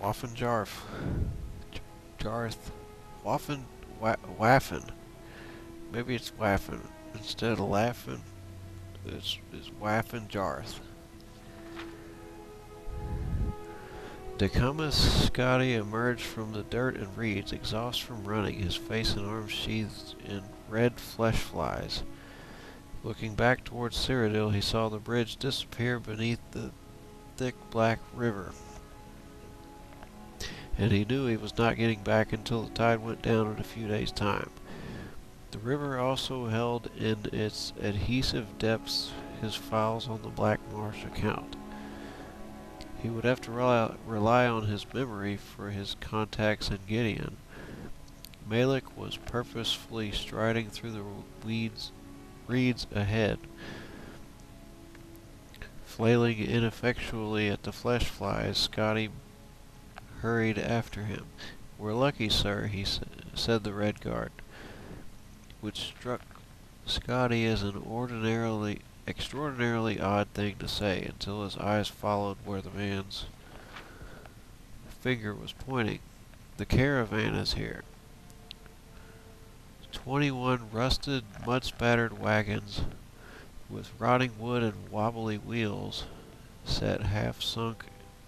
Waffen Jarf. Jarth. Waffen. Waffen. Maybe it's Waffen. Instead of laughing, it's Waffen Jarth. Decumus Scotty emerged from the dirt and reeds, exhausted from running, his face and arms sheathed in red flesh flies. Looking back towards Cyrodiil, he saw the bridge disappear beneath the thick black river, and he knew he was not getting back until the tide went down in a few days' time. The river also held in its adhesive depths his files on the Black Marsh account. He would have to rely on his memory for his contacts in Gideon. Malik was purposefully striding through the reeds ahead, flailing ineffectually at the flesh flies. Scotty hurried after him. "We're lucky, sir," said the Red Guard, which struck Scotty as an extraordinarily odd thing to say until his eyes followed where the man's finger was pointing. "The caravan is here." 21 rusted, mud-spattered wagons with rotting wood and wobbly wheels sat half-sunk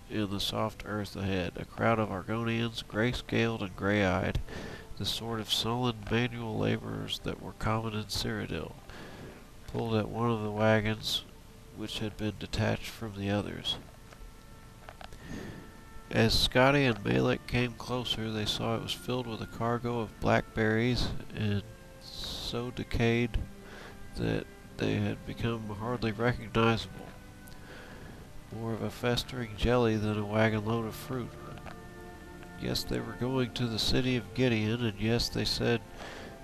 in the soft earth ahead. A crowd of Argonians, gray-scaled and gray-eyed, the sort of sullen manual laborers that were common in Cyrodiil, pulled at one of the wagons which had been detached from the others. As Scotty and Malik came closer, they saw it was filled with a cargo of blackberries, and so decayed that they had become hardly recognizable. More of a festering jelly than a wagon load of fruit. Yes, they were going to the city of Gideon, and yes, they said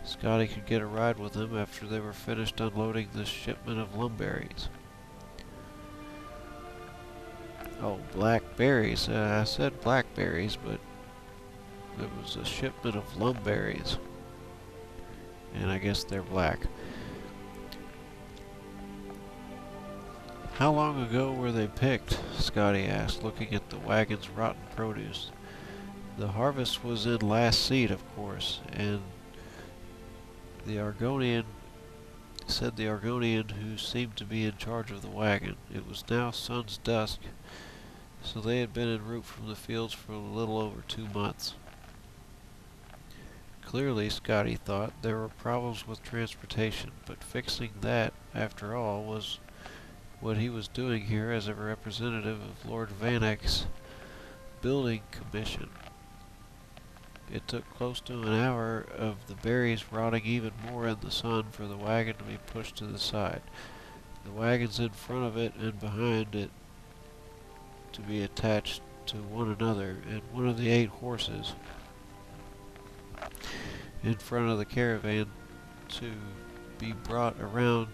Scotty could get a ride with them after they were finished unloading this shipment of lumberries. Oh, blackberries. I said blackberries, but it was a shipment of lumberries. And I guess they're black. "How long ago were they picked?" Scotty asked, looking at the wagon's rotten produce. "The harvest was in last seed, of course, and the Argonian who seemed to be in charge of the wagon. It was now sun's dusk, so they had been en route from the fields for a little over 2 months. Clearly, Scotty thought, there were problems with transportation, but fixing that, after all, was what he was doing here as a representative of Lord Vanek's building commission. It took close to an hour of the berries rotting even more in the sun for the wagon to be pushed to the side. The wagons in front of it and behind it to be attached to one another, and one of the 8 horses in front of the caravan to be brought around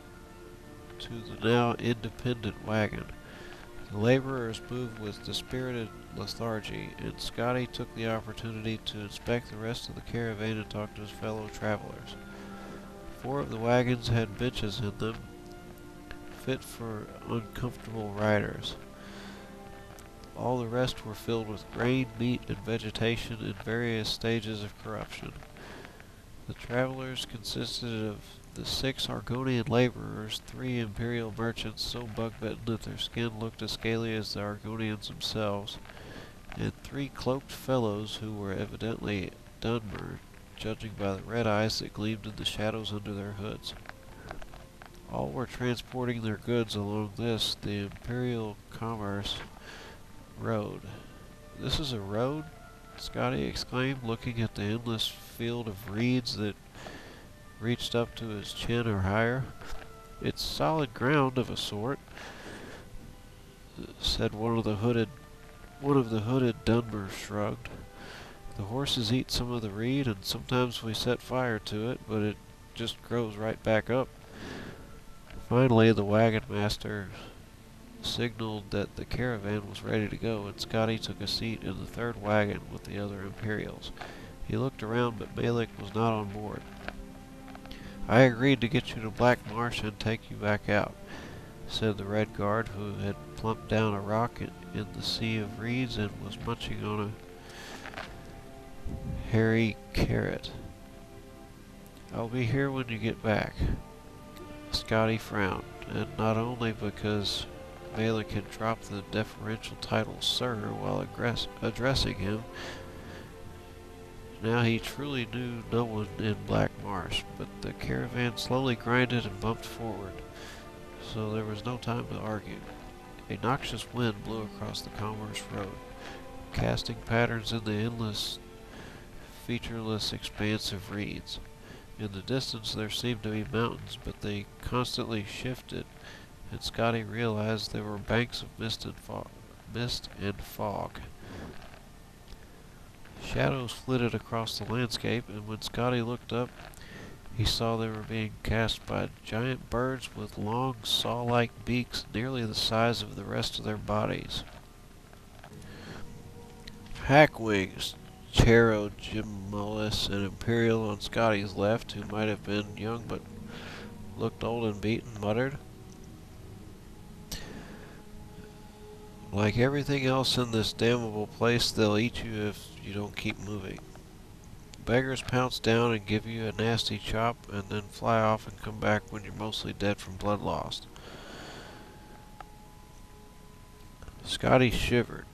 to the now independent wagon. The laborers moved with dispirited lethargy, and Scotty took the opportunity to inspect the rest of the caravan and talk to his fellow travelers. 4 of the wagons had benches in them, fit for uncomfortable riders. All the rest were filled with grain, meat, and vegetation in various stages of corruption. The travelers consisted of the 6 Argonian laborers, 3 imperial merchants so bug-bitten that their skin looked as scaly as the Argonians themselves, and 3 cloaked fellows who were evidently Dunmer, judging by the red eyes that gleamed in the shadows under their hoods. All were transporting their goods along this, the Imperial Commerce Road. "This is a road?" Scotty exclaimed, looking at the endless field of reeds that reached up to his chin or higher. "It's solid ground of a sort," said one of the hooded Dunmer shrugged. "The horses eat some of the reed, and sometimes we set fire to it, but it just grows right back up." Finally, the wagon master signaled that the caravan was ready to go, and Scotty took a seat in the 3rd wagon with the other Imperials. He looked around, but Malik was not on board. "I agreed to get you to Black Marsh and take you back out," said the Red Guard, who had plumped down a rock in the sea of reeds and was munching on Harry Carrot. I'll be here when you get back. Scotty frowned, and not only because Malik had dropped the deferential title Sir while addressing him. Now he truly knew no one in Black Marsh, but the caravan slowly grinded and bumped forward, so there was no time to argue. A noxious wind blew across the Commerce Road, casting patterns in the endless, featureless expanse of reeds. In the distance there seemed to be mountains, but they constantly shifted, and Scotty realized there were banks of mist and fog. Shadows flitted across the landscape, and when Scotty looked up, he saw they were being cast by giant birds with long, saw-like beaks nearly the size of the rest of their bodies. Hackwings, Chero, Gemellus, and Imperial on Scotty's left, who might have been young but looked old and beaten, muttered. Like everything else in this damnable place, they'll eat you if you don't keep moving. Beggars pounce down and give you a nasty chop, and then fly off and come back when you're mostly dead from blood loss. Scotty shivered.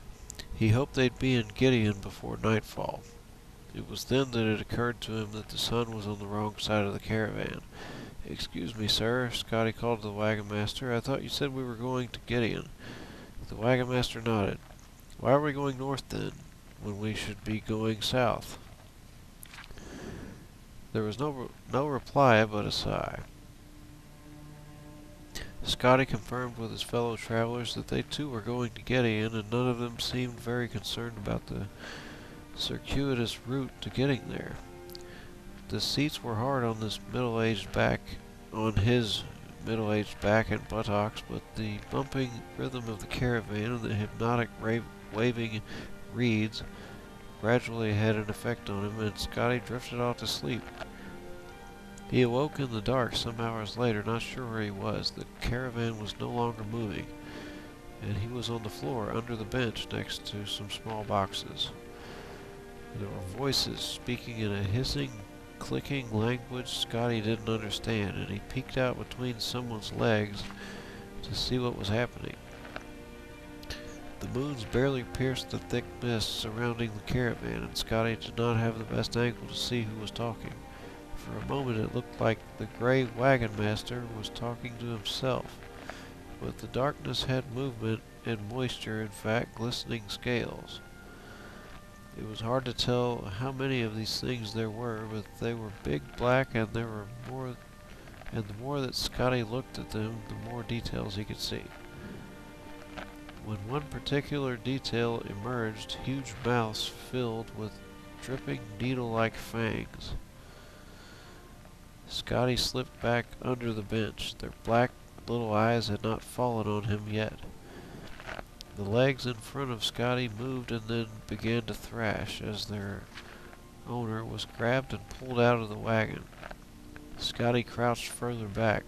He hoped they'd be in Gideon before nightfall. It was then that it occurred to him that the sun was on the wrong side of the caravan. "Excuse me, sir," Scotty called to the wagon master. "I thought you said we were going to Gideon." The wagon master nodded. "Why are we going north then, when we should be going south?" There was no reply but a sigh. Scotty confirmed with his fellow travelers that they too were going to Gideon, and none of them seemed very concerned about the circuitous route to getting there. The seats were hard on his middle-aged back and buttocks, but the bumping rhythm of the caravan and the hypnotic waving reeds gradually had an effect on him, and Scotty drifted off to sleep. He awoke in the dark some hours later, not sure where he was. The caravan was no longer moving, and he was on the floor under the bench next to some small boxes. There were voices speaking in a hissing, clicking language Scotty didn't understand, and he peeked out between someone's legs to see what was happening. The moons barely pierced the thick mist surrounding the caravan, and Scotty did not have the best angle to see who was talking. For a moment it looked like the gray wagon master was talking to himself, but the darkness had movement and moisture, in fact, glistening scales. It was hard to tell how many of these things there were, but they were big, black, and there were more. And the more that Scotty looked at them, the more details he could see. When one particular detail emerged, huge mouths filled with dripping needle-like fangs. Scotty slipped back under the bench. Their black little eyes had not fallen on him yet. The legs in front of Scotty moved and then began to thrash as their owner was grabbed and pulled out of the wagon. Scotty crouched further back,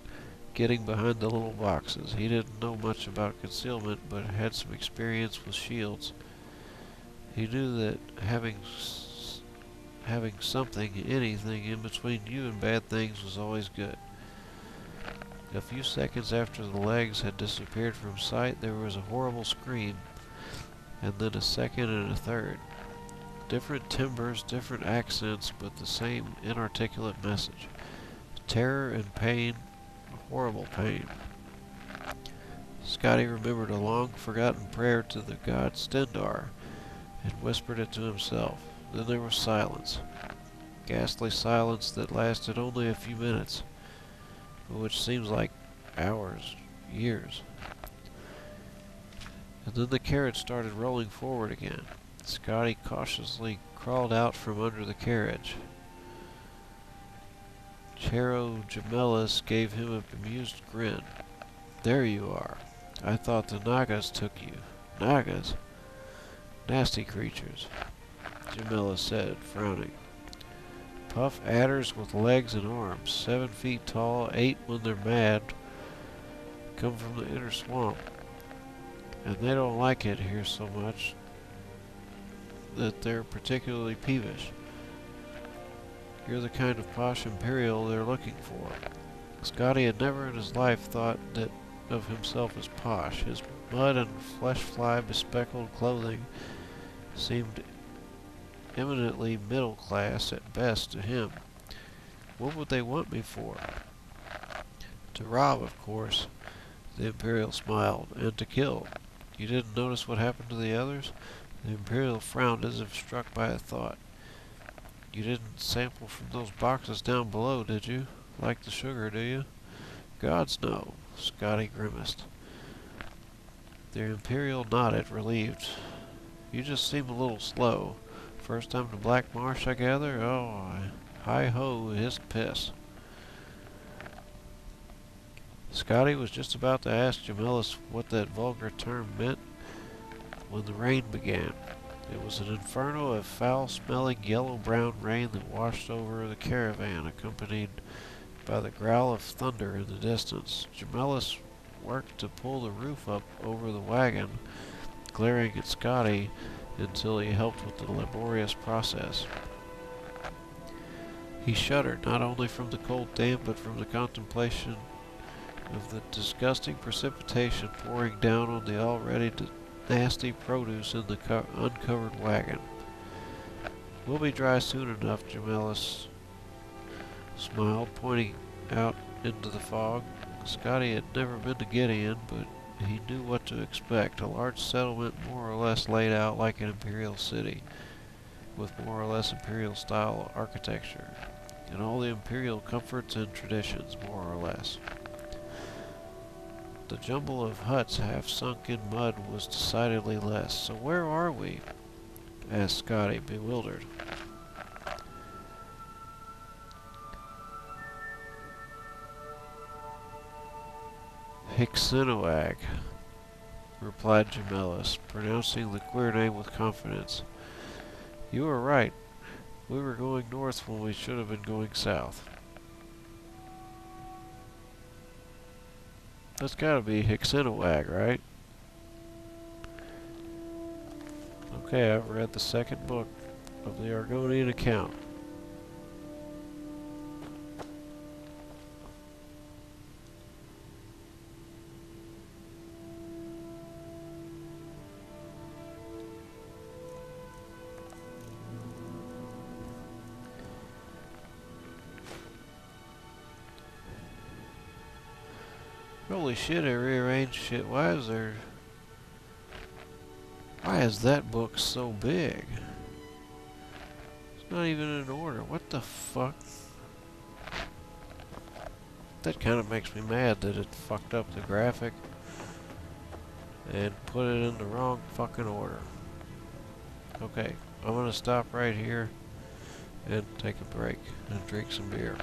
getting behind the little boxes. He didn't know much about concealment, but had some experience with shields. He knew that having something, anything, in between you and bad things was always good. A few seconds after the legs had disappeared from sight, there was a horrible scream, and then a second and a third. Different timbres, different accents, but the same inarticulate message. Terror and pain, horrible pain. Scotty remembered a long-forgotten prayer to the god Stendar, and whispered it to himself. Then there was silence. Ghastly silence that lasted only a few minutes, but which seems like hours, years. And then the carriage started rolling forward again. Scotty cautiously crawled out from under the carriage. Chero Gemellus gave him a bemused grin. "There you are. I thought the Nagas took you." "Nagas? Nasty creatures," Gemellus said, frowning. "Puff adders with legs and arms, 7 feet tall, 8 when they're mad, come from the inner swamp. And they don't like it here so much that they're particularly peevish. You're the kind of posh Imperial they're looking for. Scotty had never in his life thought that of himself as posh. His mud and flesh-fly bespeckled clothing seemed eminently middle class at best to him. What would they want me for? To rob, of course. The Imperial smiled. And to kill. You didn't notice what happened to the others? The Imperial frowned as if struck by a thought. You didn't sample from those boxes down below, did you? Like the sugar, do you? Gods, no. Scotty grimaced. The Imperial nodded, relieved. You just seem a little slow. First time to Black Marsh, I gather? Oh, hi-ho, hissed Piss. Scotty was just about to ask Gemellus what that vulgar term meant when the rain began. It was an inferno of foul-smelling yellow-brown rain that washed over the caravan, accompanied by the growl of thunder in the distance. Gemellus worked to pull the roof up over the wagon, glaring at Scotty until he helped with the laborious process. He shuddered, not only from the cold damp, but from the contemplation of the disgusting precipitation pouring down on the already nasty produce in the uncovered wagon. We'll be dry soon enough, Gemellus smiled, pointing out into the fog. Scotty had never been to Gideon, but he knew what to expect. A large settlement more or less laid out like an imperial city, with more or less imperial-style architecture, and all the imperial comforts and traditions, more or less. The jumble of huts half sunk in mud was decidedly less. So where are we? Asked Scotty, bewildered. Hicksinoag, replied Gemellus, pronouncing the queer name with confidence. You were right. We were going north when we should have been going south. That's gotta be Hicksinoag, right? Okay, I've read the second book of the Argonian account. Holy shit, I rearranged shit. Why is that book so big? It's not even in order. What the fuck? That kind of makes me mad that it fucked up the graphic and put it in the wrong fucking order. Okay, I'm gonna stop right here and take a break and drink some beer.